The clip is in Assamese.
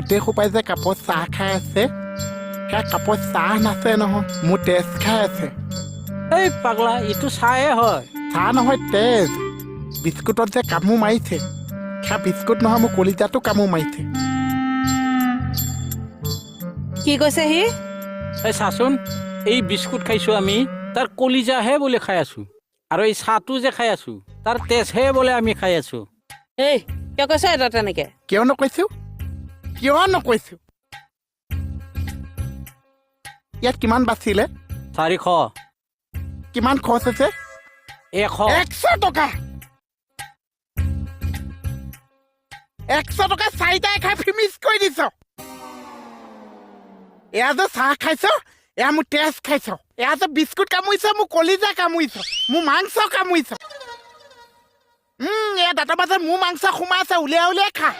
গোটেই সোপাই যে কাপত চাহ খাই আছে সেয়া কাপত চাহ নাছে নহয় মোৰ তেজ খাই আছে এই পাগলা এইটো চাহে হয় চাহ নহয় তেজ বিস্কুটত যে কামোৰ মাৰিছে সেয়া বিস্কুট নহয় মোৰ কলিজাটো কামোৰ মাৰিছে কি কৈছে সি এই চাচোন এই বিস্কুট খাইছো আমি তাৰ কলিজাহে বোলে খাই আছো আৰু এই চাহটো যে খাই আছো তাৰ তেজহে বোলে আমি খাই আছো এই কিয় কৈছে এটা তেনেকে কিয় নকৈছো ইয়াত কিমান বাচিলে 400 কিমান খৰচ আছে 100 100 টকা 100 টকা চাৰিটাই খাই ফিনিছ কৰি দিছ এয়া যে চাহ খাইছ এয়া মোৰ তেজ খাইছ এয়া যে বিস্কুট কামুৰিছ মোৰ কলিজা কামুৰিছ মোৰ মাংস কামুৰিছ এয়া দাঁতৰ মাজত মোৰ মাংস সোমাইছে উলিয়াই খা